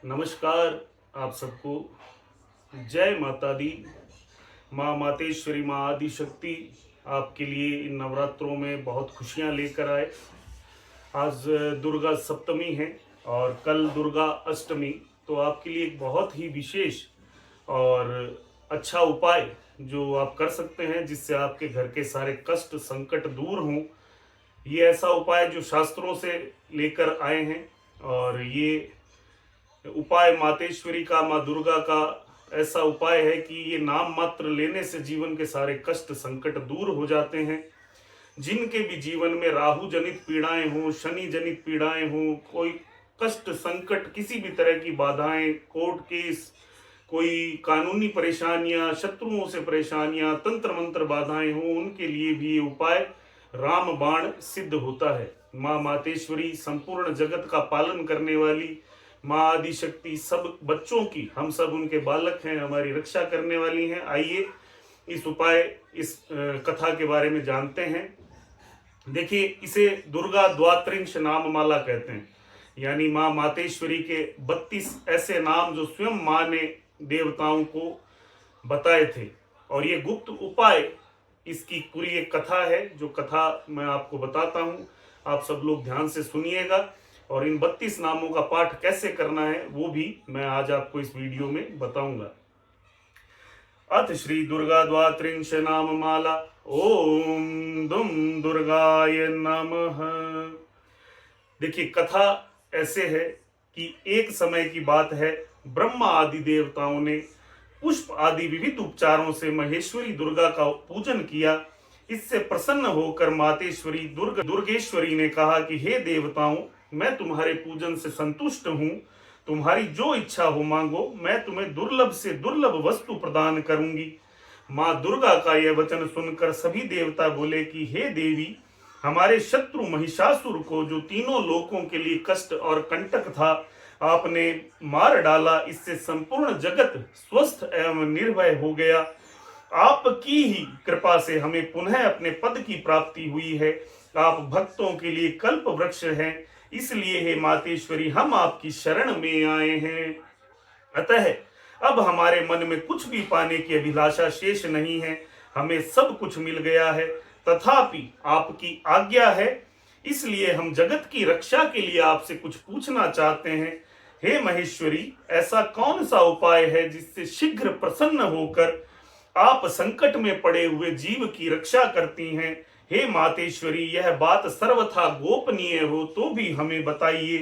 नमस्कार आप सबको। जय माता दी। माँ मातेश्वरी, माँ आदि शक्ति आपके लिए इन नवरात्रों में बहुत खुशियाँ लेकर आए। आज दुर्गा सप्तमी है और कल दुर्गा अष्टमी, तो आपके लिए एक बहुत ही विशेष और अच्छा उपाय जो आप कर सकते हैं जिससे आपके घर के सारे कष्ट संकट दूर हों। ये ऐसा उपाय जो शास्त्रों से लेकर आए हैं और ये उपाय मातेश्वरी का, माँ दुर्गा का ऐसा उपाय है कि ये नाम मात्र लेने से जीवन के सारे कष्ट संकट दूर हो जाते हैं। जिनके भी जीवन में राहु जनित पीड़ाएं हों, शनि जनित पीड़ाएं हों, कोई कष्ट संकट, किसी भी तरह की बाधाएं, कोर्ट केस, कोई कानूनी परेशानियां, शत्रुओं से परेशानियां, तंत्र मंत्र बाधाएं हों, उनके लिए भी ये उपाय राम बाण सिद्ध होता है। माँ मातेश्वरी संपूर्ण जगत का पालन करने वाली, माँ आदि शक्ति सब बच्चों की, हम सब उनके बालक हैं, हमारी रक्षा करने वाली हैं। आइए इस उपाय, इस कथा के बारे में जानते हैं। देखिए, इसे दुर्गा द्वात्रिंश नाम माला कहते हैं, यानी माँ मातेश्वरी के 32 ऐसे नाम जो स्वयं माँ ने देवताओं को बताए थे। और ये गुप्त उपाय, इसकी पूरी एक कथा है जो कथा मैं आपको बताता हूँ। आप सब लोग ध्यान से सुनिएगा और इन 32 नामों का पाठ कैसे करना है वो भी मैं आज आपको इस वीडियो में बताऊंगा। अथ श्री दुर्गा द्वात्रिंश नाम माला। ओम दुम दुर्गाय नमः। देखिए, कथा ऐसे है कि एक समय की बात है, ब्रह्मा आदि देवताओं ने पुष्प आदि विविध उपचारों से महेश्वरी दुर्गा का पूजन किया। इससे प्रसन्न होकर मातेश्वरी दुर्गेश्वरी ने कहा कि हे देवताओं, मैं तुम्हारे पूजन से संतुष्ट हूँ। तुम्हारी जो इच्छा हो मांगो, मैं तुम्हें दुर्लभ से दुर्लभ वस्तु प्रदान करूंगी। माँ दुर्गा का यह वचन सुनकर सभी देवता बोले कि हे देवी, हमारे शत्रु महिषासुर को, जो तीनों लोकों के लिए कष्ट और कंटक था, आपने मार डाला। इससे संपूर्ण जगत स्वस्थ एवं निर्भय हो गया। आपकी ही कृपा से हमें पुनः अपने पद की प्राप्ति हुई है। आप भक्तों के लिए कल्प वृक्ष हैं, इसलिए हे मातेश्वरी, हम आपकी शरण में आए हैं। अतः अब हमारे मन में कुछ भी पाने की अभिलाषा शेष नहीं है, हमें सब कुछ मिल गया है। तथापि आपकी आज्ञा है, इसलिए हम जगत की रक्षा के लिए आपसे कुछ पूछना चाहते हैं। हे महेश्वरी, ऐसा कौन सा उपाय है जिससे शीघ्र प्रसन्न होकर आप संकट में पड़े हुए जीव की रक्षा करती हैं? हे मातेश्वरी, यह बात सर्वथा गोपनीय हो तो भी हमें बताइए।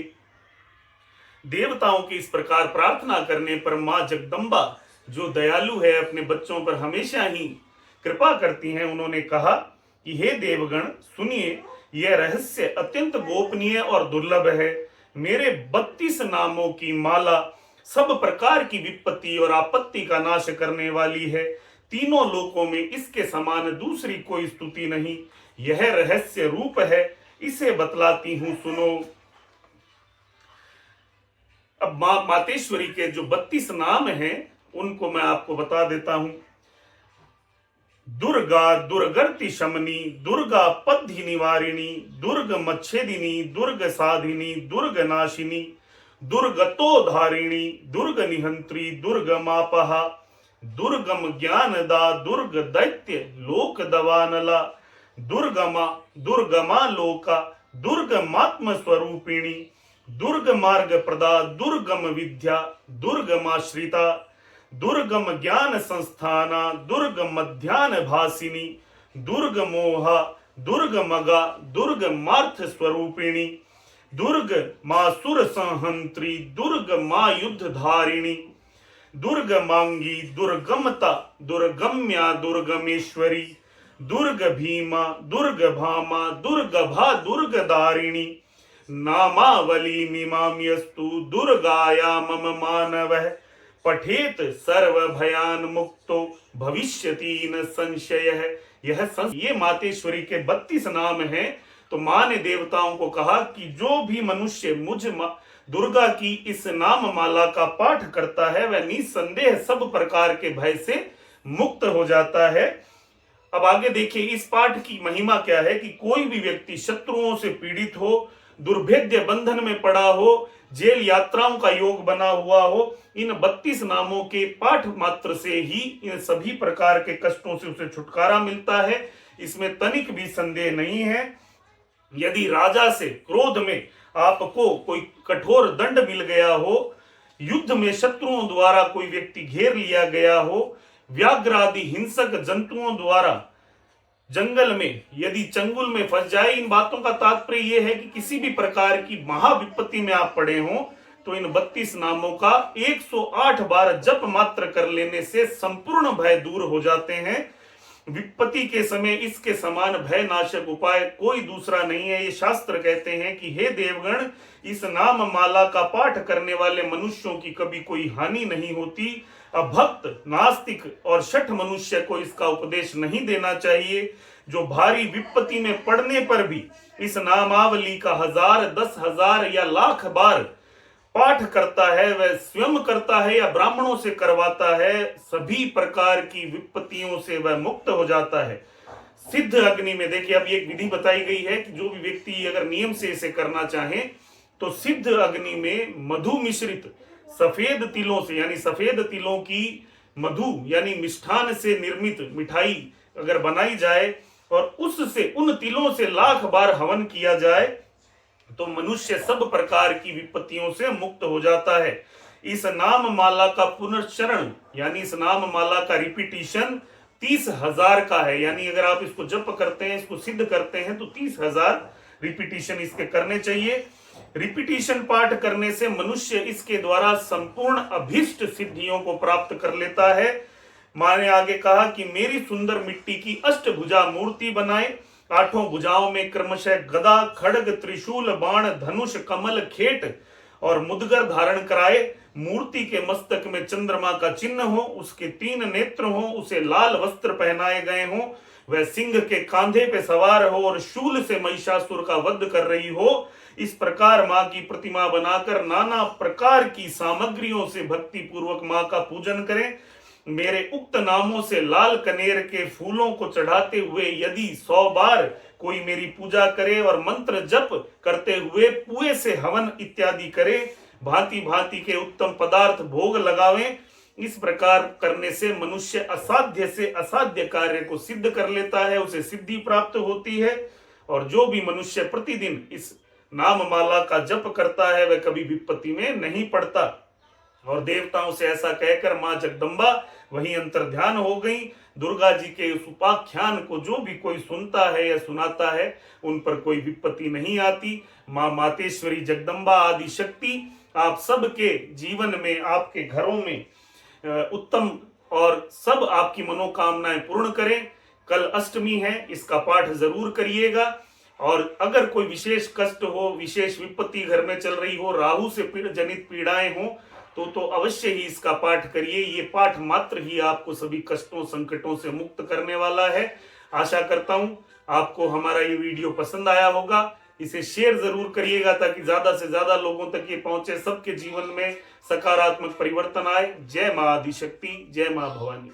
देवताओं की इस प्रकार प्रार्थना करने पर माँ जगदम्बा, जो दयालु है, अपने बच्चों पर हमेशा ही कृपा करती हैं, उन्होंने कहा कि हे देवगण, सुनिए, यह रहस्य अत्यंत गोपनीय और दुर्लभ है। मेरे 32 नामों की माला सब प्रकार की विपत्ति और आपत्ति का नाश करने वाली है। तीनों लोकों में इसके समान दूसरी कोई स्तुति नहीं। यह रहस्य रूप है, इसे बतलाती हूं, सुनो। अब मां मातेश्वरी के जो 32 नाम हैं उनको मैं आपको बता देता हूं। दुर्गा दुर्गति शमनी, दुर्गा पद्धि निवारिणी, दुर्ग मच्छेदिनी, दुर्ग साधिनी, दुर्ग नाशिनी, दुर्गतो धारिणी, दुर्ग निहंत्री, दुर्ग मापहा, दुर्गम ज्ञानदा, दुर्ग दैत्य लोक दवानला, दुर्गमा दुर्गमा लोका, दुर्गमात्म स्वरूपिणी, दुर्ग मार्ग प्रदा, दुर्गम विद्या, दुर्गमाश्रिता, दुर्गम ज्ञान संस्थाना, दुर्ग मध्यान भासिनी, दुर्ग मोहा, दुर्ग मगा, दुर्ग मार्थ स्वरूपिणी, दुर्ग मासुर संहंत्री, दुर्ग मा युद्ध धारिणी, दुर्ग मांगी, दुर्गमता, दुर्गम्या, दुर्गमेश्वरी, दुर्ग भीमा, दुर्ग भामा, दुर्ग भा, दुर्ग दारिणी, नामावली मिमाम्यस्तु दुर्गाया मम मानवः, पठेत सर्व भयान मुक्तो भविष्यति न संशय। ये मातेश्वरी के 32 नाम हैं। तो माँ ने देवताओं को कहा कि जो भी मनुष्य मुझ दुर्गा की इस नाम माला का पाठ करता है, वह निसंदेह सब प्रकार के भय से मुक्त हो जाता है। अब आगे देखिए, इस पाठ की महिमा क्या है कि कोई भी व्यक्ति शत्रुओं से पीड़ित हो, दुर्भेद्य बंधन में पड़ा हो, जेल यात्राओं का योग बना हुआ हो, इन 32 नामों के पाठ मात्र से ही इन सभी प्रकार के कष्टों से उसे छुटकारा मिलता है, इसमें तनिक भी संदेह नहीं है। यदि राजा से क्रोध में आपको कोई कठोर दंड मिल गया हो, युद्ध में शत्रुओं द्वारा कोई व्यक्ति घेर लिया गया हो, व्याघ्र आदि हिंसक जंतुओं द्वारा जंगल में यदि चंगुल में फंस जाए, इन बातों का तात्पर्य यह है कि किसी भी प्रकार की महाविपत्ति में आप पड़े हो, तो इन 32 नामों का 108 बार जप मात्र कर लेने से संपूर्ण भय दूर हो जाते हैं। विपत्ति के समय इसके समान भय नाशक उपाय कोई दूसरा नहीं है। ये शास्त्र कहते हैं कि हे देवगण, इस नाम माला का पाठ करने वाले मनुष्यों की कभी कोई हानि नहीं होती। अभक्त, नास्तिक और शठ मनुष्य को इसका उपदेश नहीं देना चाहिए। जो भारी विपत्ति में पड़ने पर भी इस नामावली का 1000, 10,000 या लाख बार पाठ करता है, वह स्वयं करता है या ब्राह्मणों से करवाता है, सभी प्रकार की विपत्तियों से वह मुक्त हो जाता है। सिद्ध अग्नि में देखिए, अब एक विधि बताई गई है कि जो भी व्यक्ति अगर नियम से इसे करना चाहे तो सिद्ध अग्नि में मधु मिश्रित सफेद तिलों से, यानी सफेद तिलों की मधु यानी मिष्ठान से निर्मित मिठाई अगर बनाई जाए और उससे उन तिलों से लाख बार हवन किया जाए तो मनुष्य सब प्रकार की विपत्तियों से मुक्त हो जाता है। इस नाम माला का पुनर्चरण यानी इस नाम माला का रिपीटिशन 30,000 का है, यानी अगर आप इसको जप करते हैं, इसको सिद्ध करते हैं तो 30,000 रिपीटिशन इसके करने चाहिए। रिपीटिशन पाठ करने से मनुष्य इसके द्वारा संपूर्ण अभीष्ट सिद्धियों को प्राप्त कर लेता है। मां ने आगे कहा कि मेरी सुंदर मिट्टी की अष्टभुजा मूर्ति बनाए, 8 भुजाओं में क्रमशः गदा, खड्ग, त्रिशूल, बाण, धनुष, कमल, खेट और मुदगर धारण कराए। मूर्ति के मस्तक में चंद्रमा का चिन्ह हो, उसके 3 नेत्र हो, उसे लाल वस्त्र पहनाए गए हो, वह सिंह के कांधे पे सवार हो और शूल से महिषासुर का वध कर रही हो। इस प्रकार मां की प्रतिमा बनाकर नाना प्रकार की सामग्रियों से भक्ति पूर्वक मां का पूजन करें। मेरे उक्त नामों से लाल कनेर के फूलों को चढ़ाते हुए यदि 100 बार कोई मेरी पूजा करे और मंत्र जप करते हुए पुए से हवन इत्यादि करे, भांति भांति के उत्तम पदार्थ भोग लगावें, इस प्रकार करने से मनुष्य असाध्य से असाध्य कार्य को सिद्ध कर लेता है, उसे सिद्धि प्राप्त होती है। और जो भी मनुष्य प्रतिदिन इस नाम माला का जप करता है वह कभी विपत्ति में नहीं पड़ता। और देवताओं से ऐसा कहकर मां जगदम्बा वहीं अंतर ध्यान हो गई। दुर्गा जी के उस उपाख्यान को जो भी कोई सुनता है या सुनाता है उन पर कोई विपत्ति नहीं आती। मां मातेश्वरी जगदम्बा आदि शक्ति आप सबके जीवन में, आपके घरों में उत्तम और सब आपकी मनोकामनाएं पूर्ण करें। कल अष्टमी है, इसका पाठ जरूर करिएगा। और अगर कोई विशेष कष्ट हो, विशेष विपत्ति घर में चल रही हो, राहु से जनित पीड़ाएं हो, तो अवश्य ही इसका पाठ करिए। ये पाठ मात्र ही आपको सभी कष्टों संकटों से मुक्त करने वाला है। आशा करता हूं आपको हमारा ये वीडियो पसंद आया होगा। इसे शेयर जरूर करिएगा ताकि ज्यादा से ज्यादा लोगों तक ये पहुंचे, सबके जीवन में सकारात्मक परिवर्तन आए। जय मां आदिशक्ति, जय मां भवानी।